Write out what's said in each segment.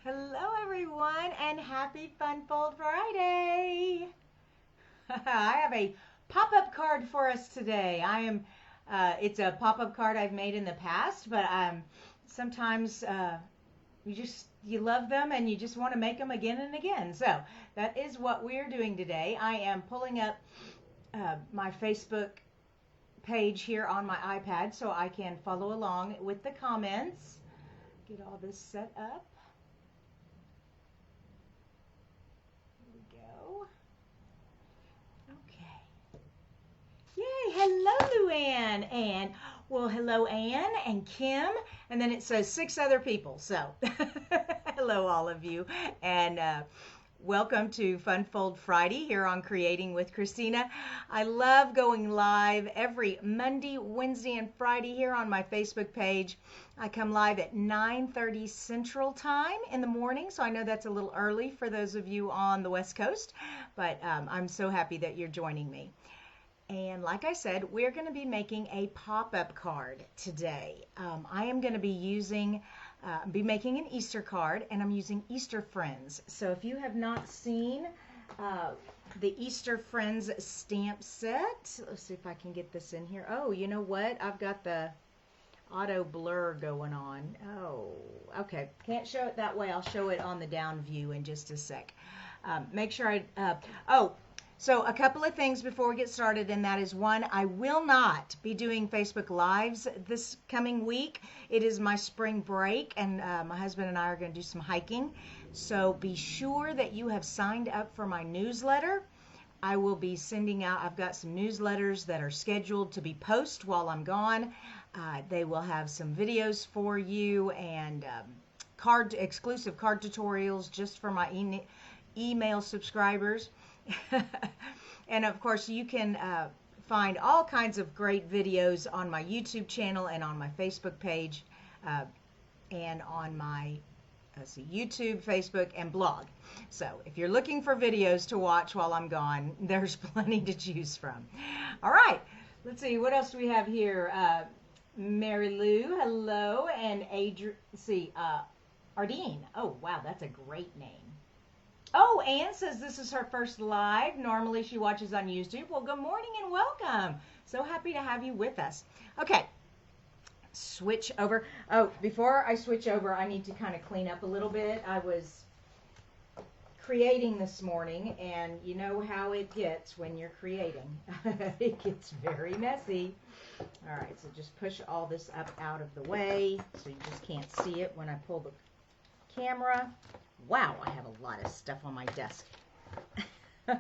Hello everyone and happy Funfold Friday. I have a pop-up card for us today. It's a pop-up card I've made in the past, but sometimes you love them and you just want to make them again and again. So that is what we're doing today. I am pulling up my Facebook page here on my iPad so I can follow along with the comments. Get all this set up. Yay, hello Luann, and well, hello Ann and Kim, and then it says 6 other people, so hello all of you, and welcome to Funfold Friday here on Creating with Kristina. I love going live every Monday, Wednesday, and Friday here on my Facebook page. I come live at 9:30 Central Time in the morning, so I know that's a little early for those of you on the West Coast, but I'm so happy that you're joining me. And like I said, we're going to be making a pop-up card today. I am going to be making an Easter card, and I'm using Easter Friends. So if you have not seen the Easter Friends stamp set, let's see if I can get this in here. Oh, you know what? I've got the auto blur going on. Oh, okay. Can't show it that way. I'll show it on the down view in just a sec. Make sure So a couple of things before we get started, and that is one, I will not be doing Facebook Lives this coming week. It is my spring break, and my husband and I are going to do some hiking. So be sure that you have signed up for my newsletter. I will be sending out, I've got some newsletters that are scheduled to be posted while I'm gone. They will have some videos for you and exclusive card tutorials just for my email subscribers. And of course you can find all kinds of great videos on my YouTube channel and on my Facebook page and on my YouTube, Facebook, and blog. So if you're looking for videos to watch while I'm gone, there's plenty to choose from. All right, let's see, what else do we have here? Mary Lou, hello, and Ardeen. Oh wow, that's a great name. Oh, Ann says this is her first live. Normally she watches on YouTube. Well, good morning and welcome. So happy to have you with us. Okay, switch over. Oh, before I switch over, I need to kind of clean up a little bit. I was creating this morning, and you know how it gets when you're creating. It gets very messy. All right, so just push all this up out of the way so you just can't see it when I pull the camera. Wow, I have a lot of stuff on my desk. All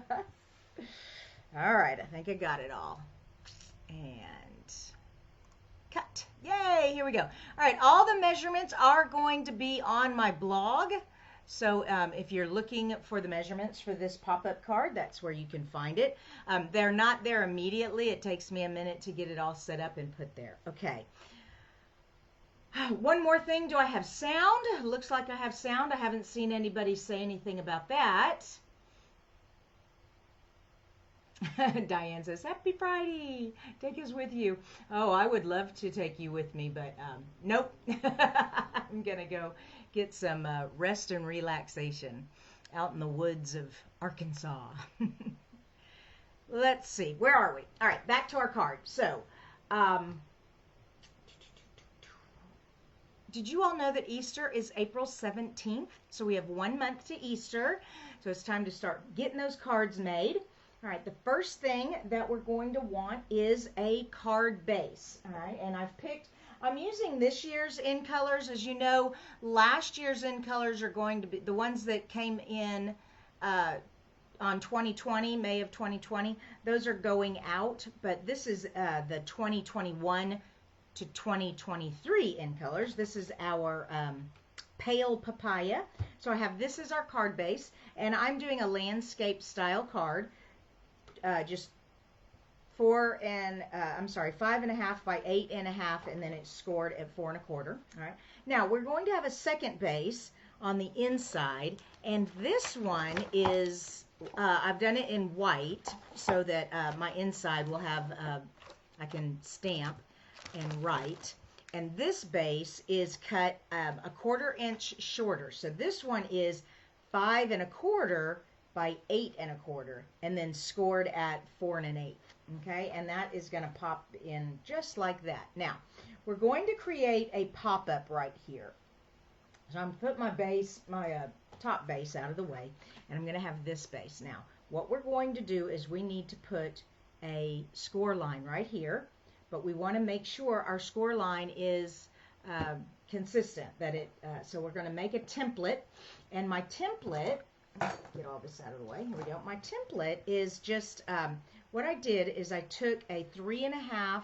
right, I think I got it all. And cut. Yay, here we go. All right, all the measurements are going to be on my blog. So if you're looking for the measurements for this pop-up card, that's where you can find it. They're not there immediately. It takes me a minute to get it all set up and put there. Okay. One more thing, do I have sound? Looks like I have sound. I haven't seen anybody say anything about that. Diane says, happy Friday. Take us with you. Oh, I would love to take you with me, but nope. I'm going to go get some rest and relaxation out in the woods of Arkansas. Let's see. Where are we? All right, back to our card. So, did you all know that Easter is April 17th? So we have 1 month to Easter. So it's time to start getting those cards made. All right, the first thing that we're going to want is a card base. All right, and I'm using this year's in colors. As you know, last year's in colors are going to be the ones that came in on 2020, May of 2020. Those are going out, but this is the 2021 to 2023 in colors. This is our pale papaya. So I have this as our card base, and I'm doing a landscape style card, just 5.5 by 8.5, and then it's scored at 4 1/4. All right. Now we're going to have a second base on the inside, and this one is I've done it in white so that my inside will have I can stamp and write. And this base is cut a 1/4 inch shorter. So this one is 5 1/4 by 8 1/4, and then scored at 4 1/8. Okay, and that is going to pop in just like that. Now, we're going to create a pop-up right here. So I'm going to put my base, my top base out of the way, and I'm going to have this base. Now, what we're going to do is we need to put a score line right here, but we want to make sure our score line is consistent. So we're going to make a template, and my template, get all this out of the way, here we go. My template is just, what I did is I took a 3 1/2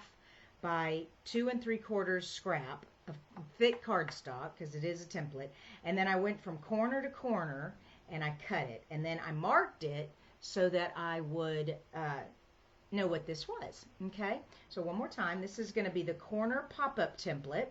by 2 3/4 scrap of thick cardstock, because it is a template, and then I went from corner to corner and I cut it, and then I marked it so that I would know what this was. Okay, so one more time, this is going to be the corner pop-up template,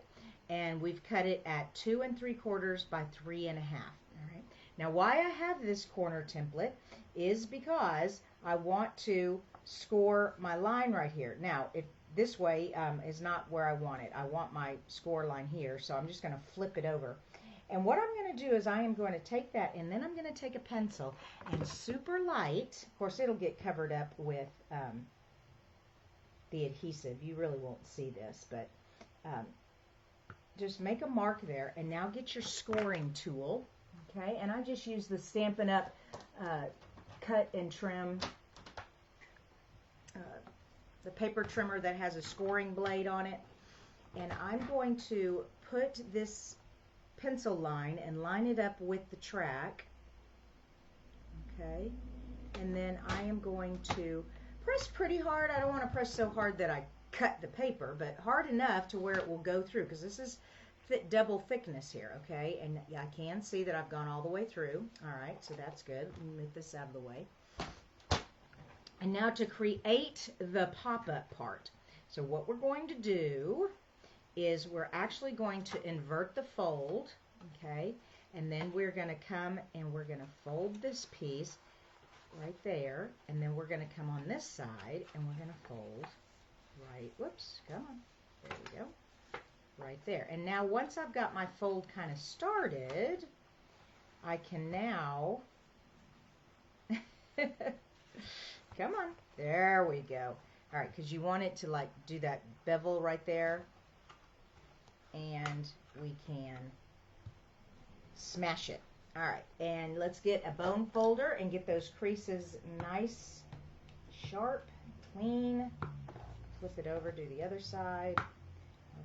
and we've cut it at 2 3/4 by 3 1/2. All right, now why I have this corner template is because I want to score my line right here. Now, if this way is not where I want it, I want my score line here, so I'm just going to flip it over. And what I'm going to do is I am going to take that, and then I'm going to take a pencil and super light, of course it'll get covered up with the adhesive, you really won't see this, but just make a mark there, and now get your scoring tool. Okay, and I just use the Stampin' Up cut and trim, the paper trimmer that has a scoring blade on it, and I'm going to put this pencil line and line it up with the track. Okay, and then I am going to press pretty hard. I don't want to press so hard that I cut the paper, but hard enough to where it will go through, because this is double thickness here. Okay, and I can see that I've gone all the way through. All right, so that's good. Let me get this out of the way. And now to create the pop-up part. So what we're going to do is we're actually going to invert the fold, okay? And then we're going to come and we're going to fold this piece right there, and then we're going to come on this side and we're going to fold right, whoops, come on, there we go, right there. And now once I've got my fold kind of started, I can now come on, there we go. All right, because you want it to like do that bevel right there, and we can smash it. All right, and let's get a bone folder and get those creases nice, sharp, clean. Flip it over, do the other side.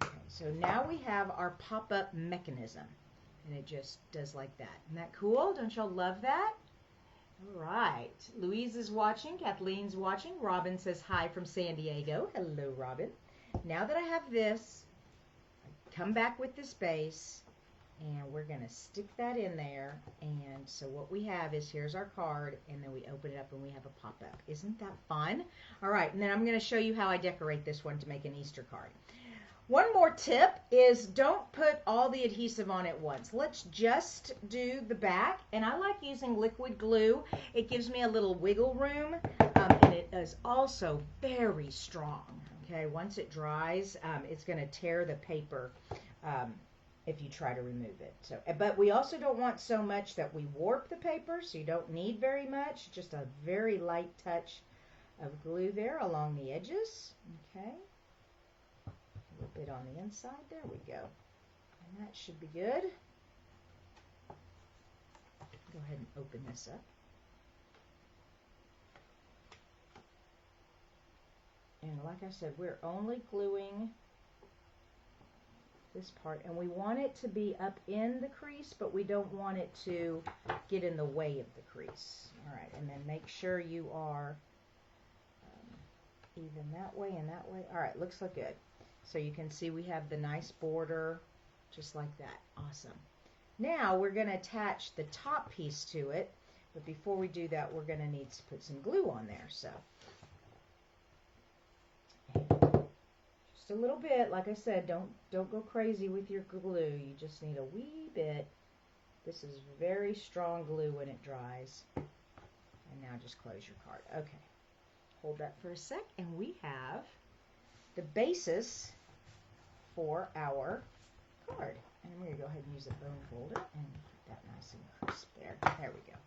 Okay, so now we have our pop-up mechanism, and it just does like that. Isn't that cool? Don't y'all love that? All right, Louise is watching, Kathleen's watching, Robin says hi from San Diego. Hello, Robin. Now that I have this, I come back with this base, and we're going to stick that in there. And so what we have is, here's our card, and then we open it up and we have a pop-up. Isn't that fun? All right, and then I'm going to show you how I decorate this one to make an Easter card. One more tip is don't put all the adhesive on at once. Let's just do the back, and I like using liquid glue. It gives me a little wiggle room, and it is also very strong. Okay, once it dries, it's going to tear the paper if you try to remove it. So, but we also don't want so much that we warp the paper, so you don't need very much. Just a very light touch of glue there along the edges. Okay. A little bit on the inside. There we go. And that should be good. Go ahead and open this up. And like I said, we're only gluing this part, and we want it to be up in the crease, but we don't want it to get in the way of the crease. All right, and then make sure you are even that way and that way. All right, looks like good. So you can see we have the nice border just like that. Awesome. Now we're going to attach the top piece to it, but before we do that, we're going to need to put some glue on there. So just a little bit. Like I said, don't go crazy with your glue. You just need a wee bit. This is very strong glue when it dries. And now just close your card. Okay. Hold that for a sec, and we have the basis for our card. And I'm going to go ahead and use a bone folder and get that nice and crisp there. There we go.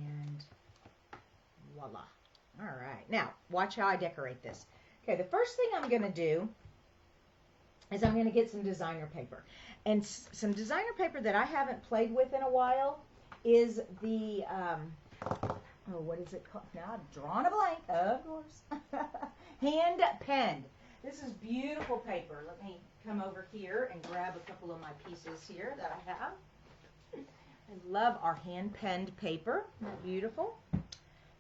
And voila. All right. Now, watch how I decorate this. Okay, the first thing I'm going to do is I'm going to get some designer paper. And some designer paper that I haven't played with in a while is the, what is it called? Now I've drawn a blank, of course. Hand penned. This is beautiful paper. Let me come over here and grab a couple of my pieces here that I have. I love our hand penned paper. Isn't that beautiful?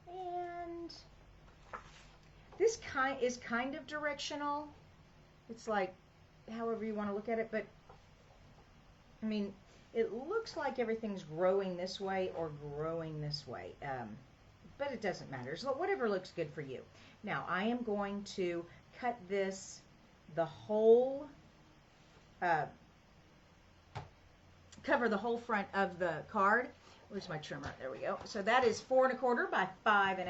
And this is kind of directional. It's like, however you want to look at it, but I mean, it looks like everything's growing this way or growing this way, but it doesn't matter. So whatever looks good for you. Now, I am going to cut this, the whole, cover the whole front of the card. Where's my trimmer? There we go. So that is 4 1/4 by 5 1/2.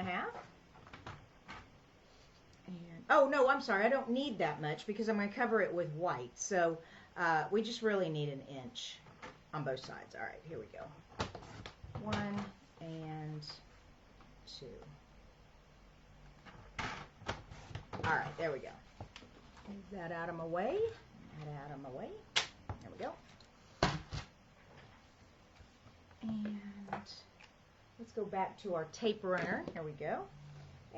And, oh, no, I'm sorry. I don't need that much because I'm going to cover it with white. So we just really need 1 inch on both sides. All right, here we go. 1 and 2. All right, there we go. Move that out of my way. That out of my way. There we go. And let's go back to our tape runner. Here we go.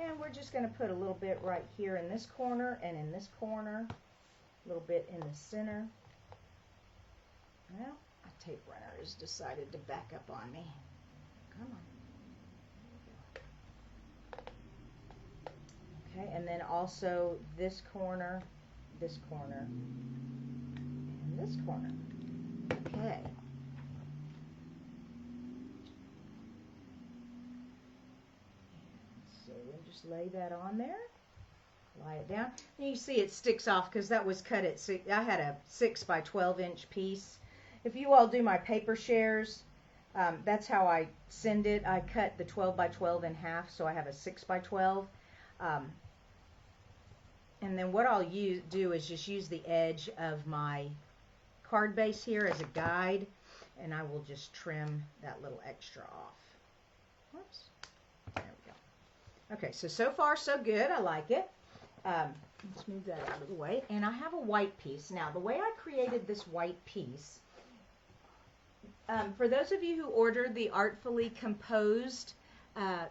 And we're just going to put a little bit right here in this corner and in this corner. A little bit in the center. Well, a tape runner has decided to back up on me. Come on. Okay, and then also this corner, and this corner. Okay. So we'll just lay that on there. Lie it down. And you see it sticks off because that was cut at I had a 6 by 12 inch piece. If you all do my paper shares, that's how I send it. I cut the 12 by 12 in half, so I have a 6 by 12. And then what I'll do is just use the edge of my card base here as a guide, and I will just trim that little extra off. Whoops. There we go. Okay, so far so good. I like it. Let's move that out of the way. And I have a white piece. Now, the way I created this white piece, for those of you who ordered the Artfully Composed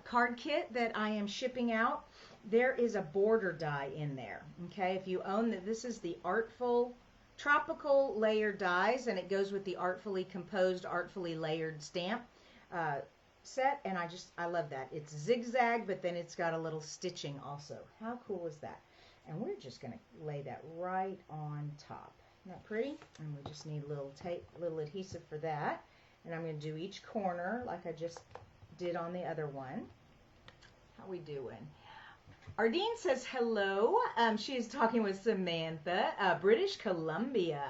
card kit that I am shipping out, there is a border die in there. Okay, if you own that, this is the Artful Tropical Layer Dies, and it goes with the Artfully Composed, Artfully Layered stamp set, and I love that. It's zigzag, but then it's got a little stitching also. How cool is that? And we're just going to lay that right on top. Isn't that pretty? And we just need a little tape, little adhesive for that. And I'm going to do each corner like I just did on the other one. How we doing? Ardeen says hello. She is talking with Samantha, British Columbia,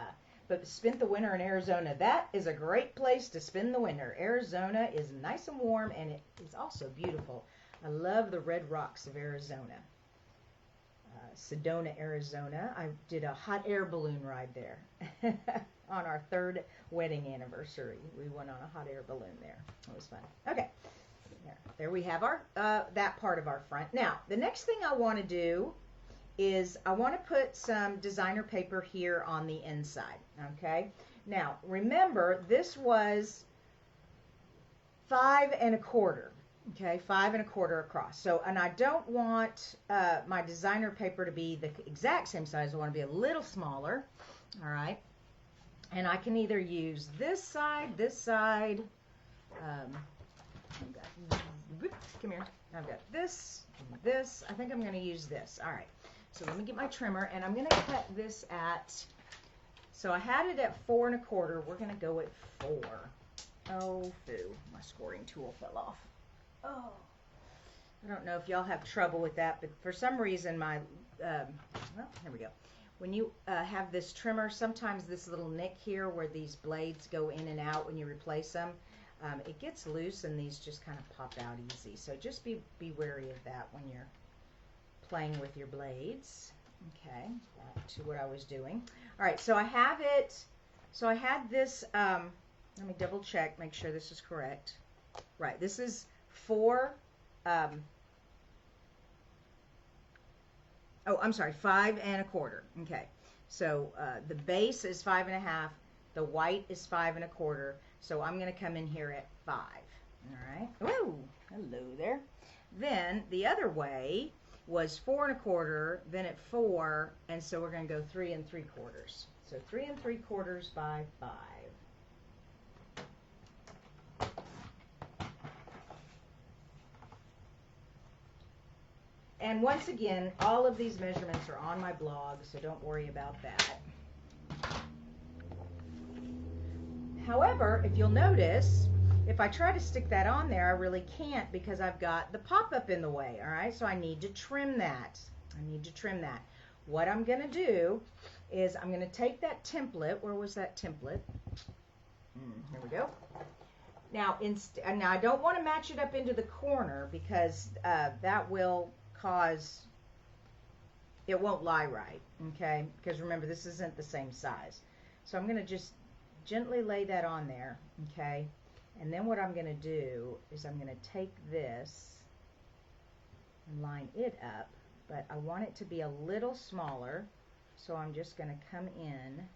but spent the winter in Arizona. That is a great place to spend the winter. Arizona is nice and warm, and it is also beautiful. I love the red rocks of Arizona. Sedona, Arizona. I did a hot air balloon ride there on our 3rd wedding anniversary. We went on a hot air balloon there. It was fun. Okay. There we have our that part of our front. Now, the next thing I want to do is I want to put some designer paper here on the inside. Okay. Now, remember, this was 5 1/4. Okay, 5 1/4 across. So, and I don't want my designer paper to be the exact same size. I want to be a little smaller. All right. And I can either use this side. Come here. I've got this. I think I'm going to use this. All right. So let me get my trimmer, and I'm going to cut this at, so I had it at 4 1/4. We're going to go at 4. Oh, foo. My scoring tool fell off. Oh. I don't know if y'all have trouble with that, but for some reason my, well, here we go. When you have this trimmer, sometimes this little nick here where these blades go in and out when you replace them, it gets loose and these just kind of pop out easy. So just be wary of that when you're playing with your blades. Okay, back to what I was doing. All right, so I have it. So I had this, let me double check, make sure this is correct. Right, this is 4, oh, I'm sorry, 5 1/4. Okay, so the base is 5 1/2, the white is 5 1/4, so I'm going to come in here at 5. All right, oh, hello there. Then the other way was 4 1/4, then at 4, and so we're going to go 3 3/4. So 3 3/4 by 5. And once again, all of these measurements are on my blog, so don't worry about that. However, if you'll notice, if I try to stick that on there, I really can't because I've got the pop-up in the way, all right? So I need to trim that. I need to trim that. What I'm going to do is I'm going to take that template. Where was that template? Here we go. Now I don't want to match it up into the corner because that will cause, it won't lie right, okay? Because remember, this isn't the same size. So I'm going to just gently lay that on there, okay? And then what I'm going to do is I'm going to take this and line it up, but I want it to be a little smaller, so I'm just going to come in.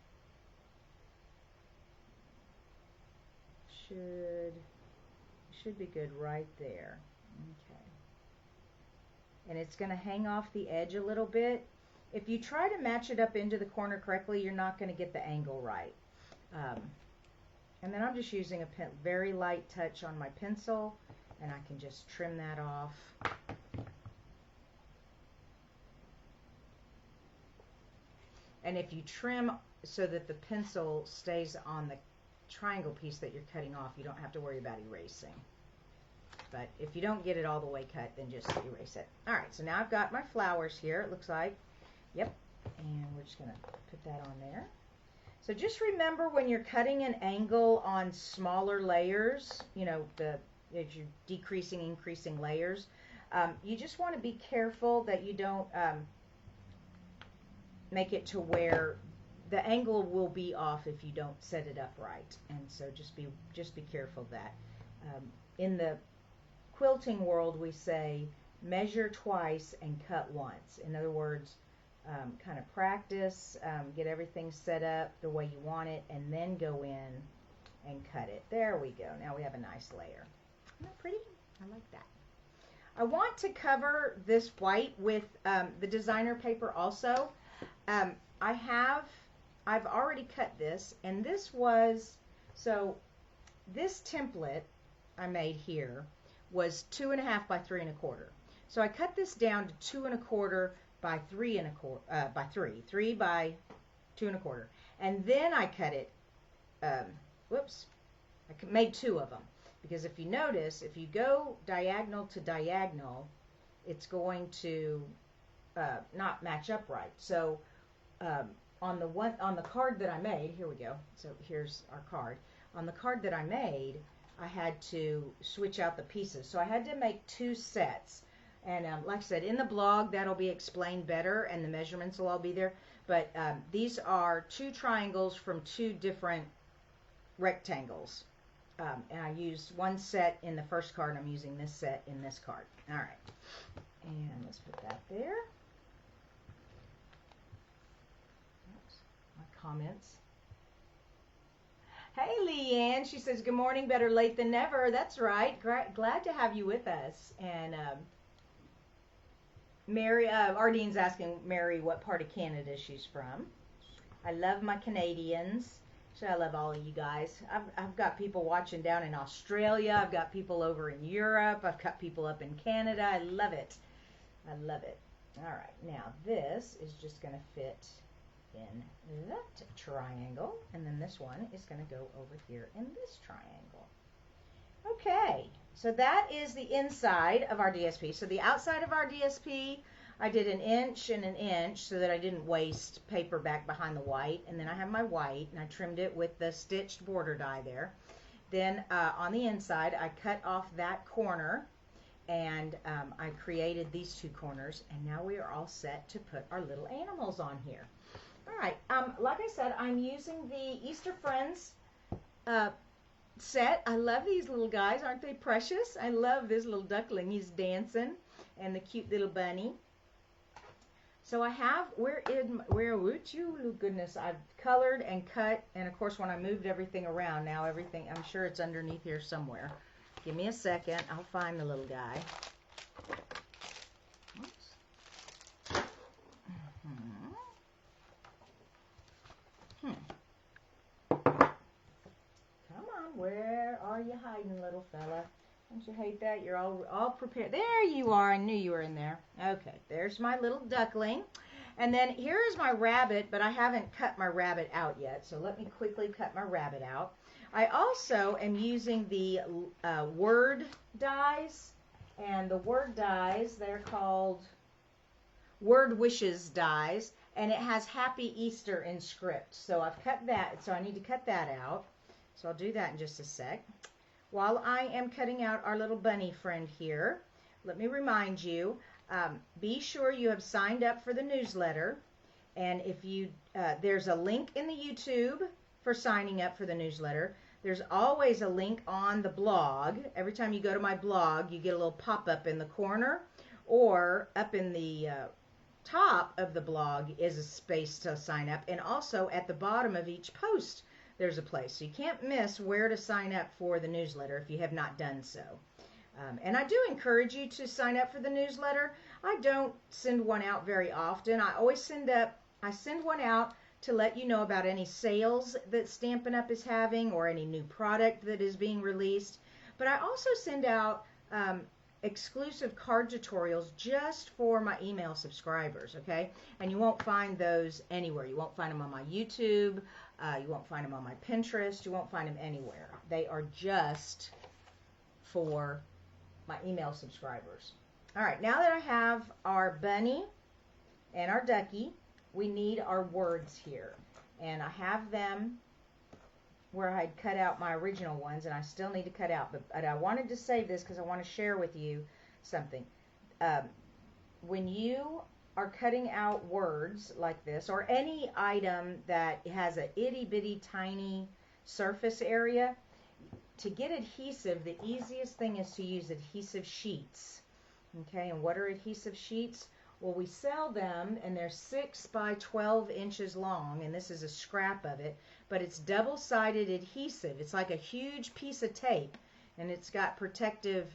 Should be good right there. Okay. And it's going to hang off the edge a little bit. If you try to match it up into the corner correctly, you're not going to get the angle right. And then I'm just using a very light touch on my pencil, and I can just trim that off. And if you trim so that the pencil stays on the triangle piece that you're cutting off, you don't have to worry about erasing. But if you don't get it all the way cut, then just erase it. All right, so now I've got my flowers here, it looks like. Yep, and we're just going to put that on there. So just remember when you're cutting an angle on smaller layers, you know, as you're decreasing, increasing layers, you just want to be careful that you don't make it to where the angle will be off if you don't set it up right. And so just be careful of that. In the quilting world, we say measure twice and cut once. In other words, kind of practice, get everything set up the way you want it, and then go in and cut it. There we go. Now we have a nice layer. Isn't that pretty? I like that. I want to cover this white with the designer paper also. I've already cut this, and this was, so this template I made here was 2 1/2 by 3 1/4. So I cut this down to 2 1/4 by 3 1/4, by 3 by 2 1/4. And then I cut it, whoops, I made 2 of them. Because if you notice, if you go diagonal to diagonal, it's going to not match up right. So on the card that I made, here we go. So here's our card. On the card that I made, I had to switch out the pieces. So I had to make 2 sets. And like I said, in the blog, that'll be explained better, and the measurements will all be there. But these are 2 triangles from 2 different rectangles. And I used 1 set in the first card, and I'm using this set in this card. All right. And let's put that there. Oops, my comments. Hey, Leanne. She says, good morning, better late than never. That's right. Glad to have you with us. And Mary, Ardene's asking Mary what part of Canada she's from. I love my Canadians. So I love all of you guys. I've got people watching down in Australia. I've got people over in Europe. I've got people up in Canada. I love it. I love it. All right. Now this is just going to fit in that triangle. And then this one is going to go over here in this triangle. Okay. So that is the inside of our DSP. So the outside of our DSP, I did 1 inch and 1 inch so that I didn't waste paper back behind the white. And then I have my white, and I trimmed it with the stitched border die there. Then on the inside, I cut off that corner, and I created these two corners, and now we are all set to put our little animals on here. All right, like I said, I'm using the Easter Friends set. I love these little guys. Aren't they precious? I love this little duckling. He's dancing, and the cute little bunny. So I have, would you, goodness, I've colored and cut, and of course when I moved everything around, now everything, I'm sure it's underneath here somewhere. Give me a second, I'll find the little guy. Oops. Come on, where are you hiding, little fella? Don't you hate that? You're all prepared. There you are. I knew you were in there. Okay, there's my little duckling. And then here is my rabbit, but I haven't cut my rabbit out yet. So let me quickly cut my rabbit out. I also am using the word dies. And the word dies, they're called Word Wishes dies. And it has Happy Easter in script. So I've cut that. So I need to cut that out. So I'll do that in just a sec. While I am cutting out our little bunny friend here, let me remind you, be sure you have signed up for the newsletter. And if you, there's a link in the YouTube for signing up for the newsletter. There's always a link on the blog. Every time you go to my blog, you get a little pop-up in the corner, or up in the top of the blog is a space to sign up. And also at the bottom of each post, there's a place. So you can't miss where to sign up for the newsletter if you have not done so. And I do encourage you to sign up for the newsletter. I don't send one out very often. I always send one out to let you know about any sales that Stampin' Up! Is having, or any new product that is being released. But I also send out exclusive card tutorials just for my email subscribers, okay? And you won't find those anywhere. You won't find them on my YouTube. You won't find them on my Pinterest. You won't find them anywhere. They are just for my email subscribers. All right, now that I have our bunny and our ducky, we need our words here. And I have them where I had cut out my original ones, and I still need to cut out. But I wanted to save this because I want to share with you something. When you are cutting out words like this, or any item that has a itty bitty tiny surface area, to get adhesive, the easiest thing is to use adhesive sheets. Okay, and what are adhesive sheets? Well, we sell them, and they're 6 by 12 inches long, and this is a scrap of it, but it's double-sided adhesive. It's like a huge piece of tape, and it's got protective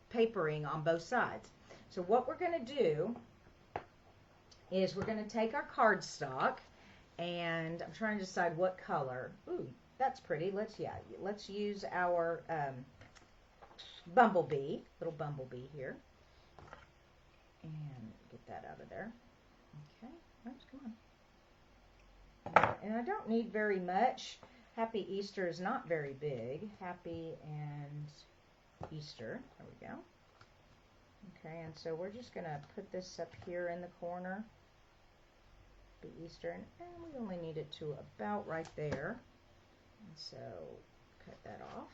papering on both sides. So what we're going to do is we're going to take our cardstock, and I'm trying to decide what color. Ooh, that's pretty. Let's use our bumblebee, little bumblebee here, and get that out of there. Okay, oops, come on. And I don't need very much. Happy Easter is not very big. Happy and Easter. There we go. Okay, and so we're just going to put this up here in the corner. Happy Easter, and we only need it to about right there. And so cut that off.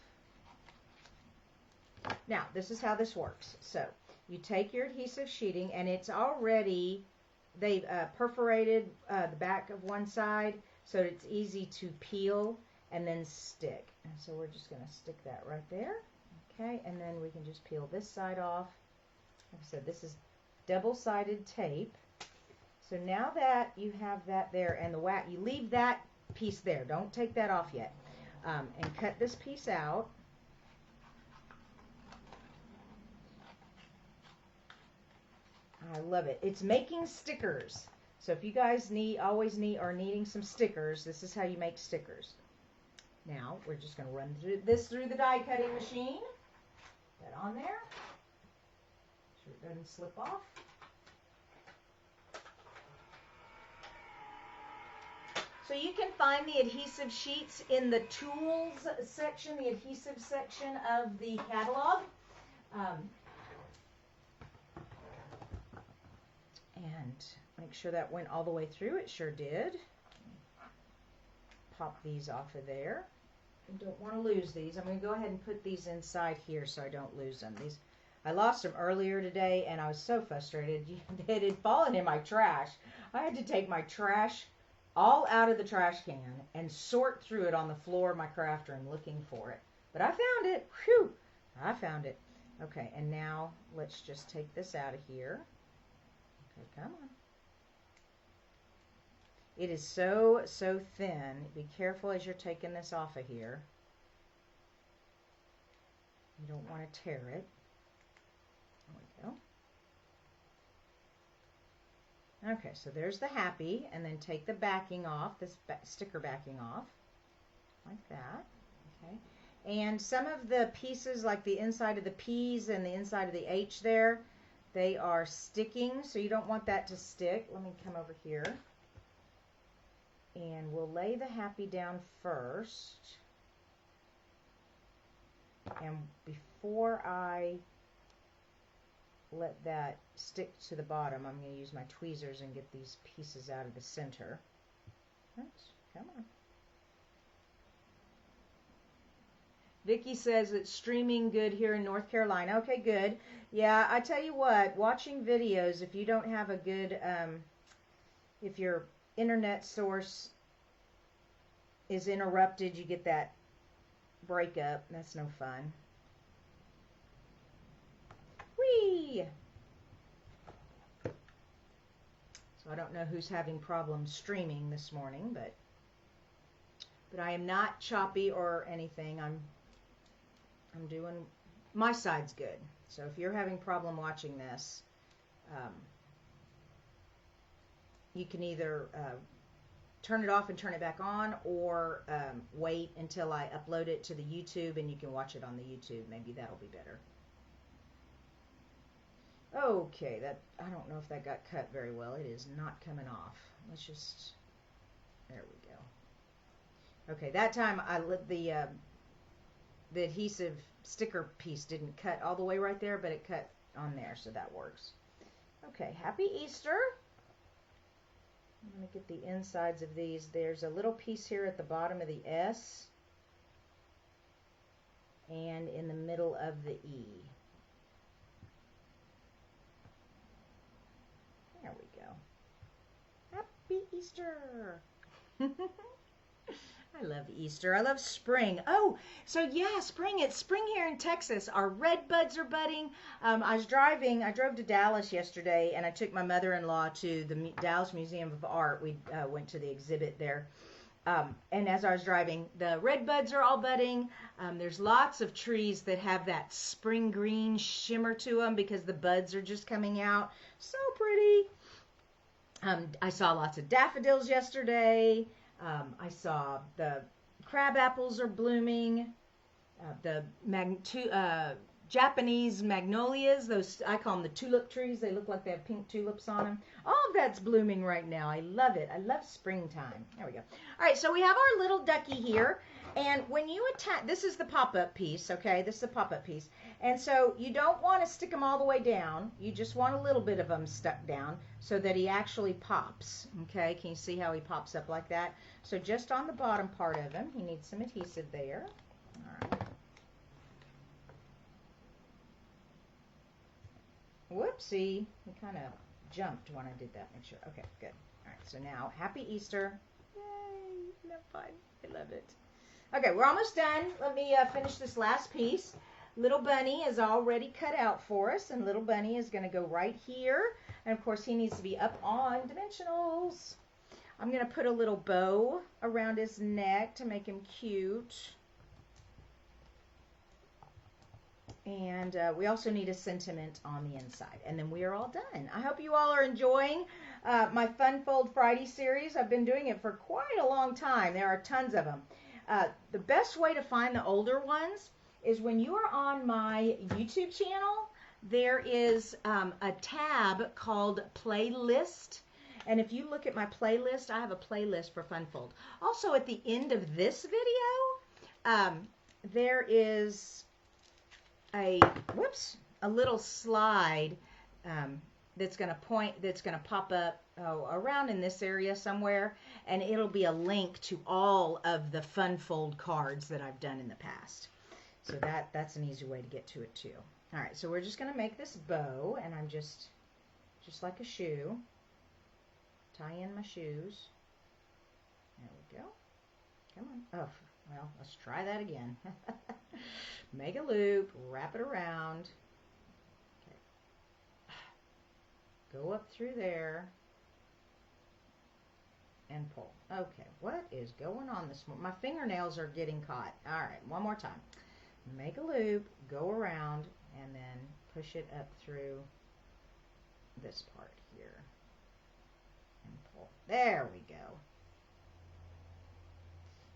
Now, this is how this works. So you take your adhesive sheeting, and it's already, they've perforated the back of one side so it's easy to peel and then stick. And so we're just going to stick that right there. Okay, and then we can just peel this side off. Like I said, this is double-sided tape. So now that you have that there, and the wax, you leave that piece there. Don't take that off yet. And cut this piece out. I love it. It's making stickers. So if you guys are needing some stickers, this is how you make stickers. Now we're just going to run this through the die cutting machine. Put that on there. Make sure it doesn't slip off. So you can find the adhesive sheets in the tools section, the adhesive section of the catalog. And make sure that went all the way through. It sure did. Pop these off of there. I don't want to lose these. I'm going to go ahead and put these inside here so I don't lose them. These I lost them earlier today, and I was so frustrated. It had fallen in my trash. I had to take my trash all out of the trash can and sort through it on the floor of my craft room looking for it. But I found it. Whew! I found it. Okay, and now let's just take this out of here. Okay, come on. It is so thin. Be careful as you're taking this off of here. You don't want to tear it. There we go. Okay, so there's the happy, and then take the backing off, this sticker backing off, like that. Okay, and some of the pieces, like the inside of the P's and the inside of the H there, they are sticking, so you don't want that to stick. Let me come over here, and we'll lay the happy down first. And before I let that stick to the bottom, I'm going to use my tweezers and get these pieces out of the center. Oops, come on. Vicki says it's streaming good here in North Carolina. Okay, good. Yeah, I tell you what, watching videos, if you don't have a good, if your internet source is interrupted, you get that breakup. That's no fun. Whee! So I don't know who's having problems streaming this morning, but I am not choppy or anything. I'm doing, my side's good. So if you're having problem watching this, you can either turn it off and turn it back on, or wait until I upload it to the YouTube and you can watch it on the YouTube. Maybe that'll be better. Okay, that, I don't know if that got cut very well. It is not coming off. Let's just, there we go. Okay, that time I lit the adhesive sticker piece didn't cut all the way right there, but it cut on there, so that works. Okay, happy Easter. I'm going to get the insides of these. There's a little piece here at the bottom of the S and in the middle of the E. There we go. Happy Easter. I love Easter. I love spring. Oh, so yeah, spring. It's spring here in Texas. Our red buds are budding. I drove to Dallas yesterday, and I took my mother-in-law to the Dallas Museum of Art. We went to the exhibit there. And as I was driving, the red buds are all budding. There's lots of trees that have that spring green shimmer to them because the buds are just coming out. So pretty. I saw lots of daffodils yesterday. I saw the crab apples are blooming. The Japanese magnolias, those, I call them the tulip trees. They look like they have pink tulips on them. All of that's blooming right now. I love it. I love springtime. There we go. All right, so we have our little ducky here. And when you attach, this is the pop-up piece, okay? This is the pop-up piece. And so you don't want to stick them all the way down. You just want a little bit of them stuck down so that he actually pops, okay? Can you see how he pops up like that? So just on the bottom part of him, he needs some adhesive there. All right. Whoopsie. He kind of jumped when I did that. Make sure. Okay, good. All right, so now, happy Easter. Yay, isn't that fun? I love it. Okay, we're almost done. Let me finish this last piece. Little Bunny is already cut out for us, and Little Bunny is going to go right here. And, of course, he needs to be up on dimensionals. I'm going to put a little bow around his neck to make him cute. And we also need a sentiment on the inside. And then we are all done. I hope you all are enjoying my Fun Fold Friday series. I've been doing it for quite a long time. There are tons of them. The best way to find the older ones is when you are on my YouTube channel, there is a tab called Playlist. And if you look at my playlist, I have a playlist for Fun Fold. Also, at the end of this video, there is a little slide that's going to pop up around in this area somewhere, and it'll be a link to all of the Fun Fold cards that I've done in the past. So that's an easy way to get to it too. All right, so we're just going to make this bow, and I'm just like a shoe, tie in my shoes. There we go. Come on. Oh, well, let's try that again. Make a loop, wrap it around. Okay. Go up through there and pull. Okay, what is going on this morning? My fingernails are getting caught. All right, one more time. Make a loop, go around, and then push it up through this part here and pull. There we go.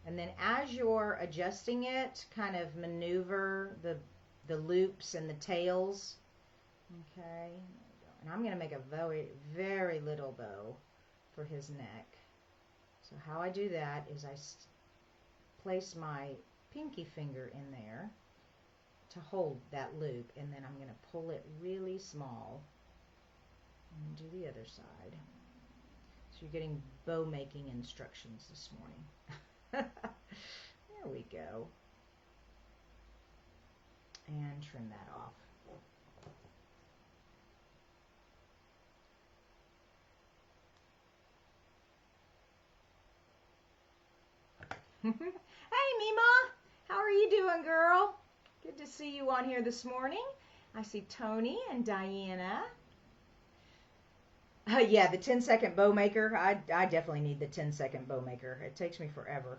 And then as you're adjusting it, kind of maneuver the loops and the tails. Okay, and I'm going to make a very, very little bow for his neck. So how I do that is I place my pinky finger in there to hold that loop, and then I'm going to pull it really small and do the other side. So you're getting bow making instructions this morning. There we go. And trim that off. Hey, Mima. How are you doing, girl? Good to see you on here this morning. I see Tony and Diana. Yeah, the 10-second bow maker. I definitely need the 10-second bow maker. It takes me forever.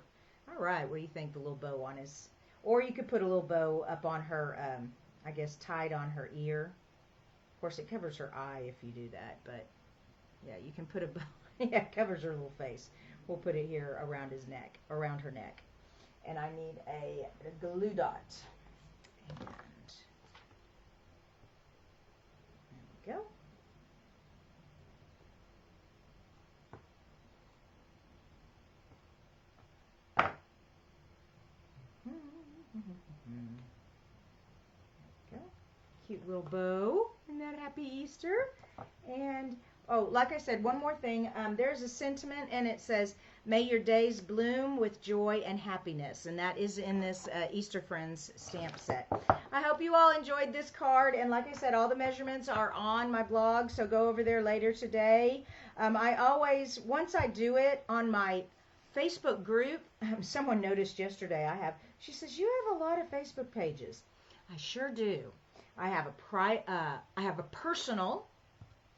All right, what do you think the little bow on his... Or you could put a little bow up on her, I guess, tied on her ear. Of course, it covers her eye if you do that, but yeah, you can put a bow... Yeah, it covers her little face. We'll put it here around his neck, around her neck. And I need a glue dot. And there we go. There we go. Cute little bow. Isn't that happy Easter? And oh, like I said, one more thing. There's a sentiment, and it says, "May your days bloom with joy and happiness." And that is in this Easter Friends stamp set. I hope you all enjoyed this card. And like I said, all the measurements are on my blog, so go over there later today. I always, once I do it on my Facebook group, someone noticed yesterday she says, "You have a lot of Facebook pages." I sure do. I have a personal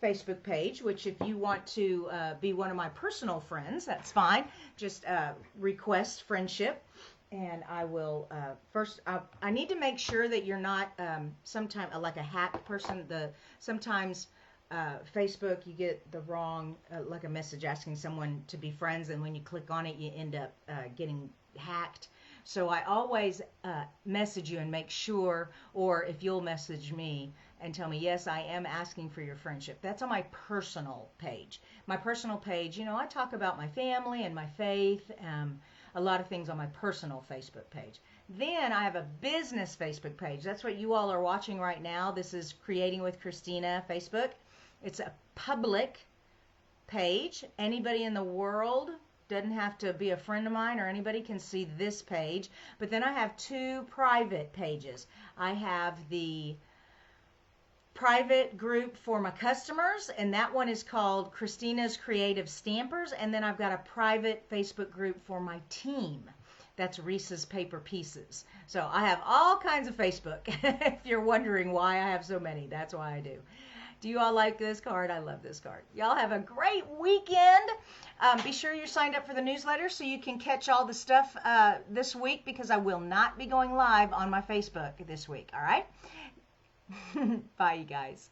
Facebook page, which if you want to be one of my personal friends, that's fine. Just request friendship, and I will first. I need to make sure that you're not sometime like a hack person. Sometimes Facebook, you get the wrong like a message asking someone to be friends, and when you click on it, you end up getting hacked. So I always message you and make sure, or if you'll message me and tell me, yes, I am asking for your friendship. That's on my personal page. My personal page, I talk about my family and my faith, a lot of things on my personal Facebook page. Then I have a business Facebook page. That's what you all are watching right now. This is Creating with Kristina Facebook. It's a public page. Anybody in the world doesn't have to be a friend of mine, or anybody can see this page. But then I have two private pages. I have the private group for my customers, and that one is called Kristina's Creative Stampers. And then I've got a private Facebook group for my team. That's Reese's Paper Pieces. So I have all kinds of Facebook. If you're wondering why I have so many, that's why I do. Do you all like this card? I love this card. Y'all have a great weekend. Be sure you're signed up for the newsletter so you can catch all the stuff this week, because I will not be going live on my Facebook this week. All right? Bye, you guys.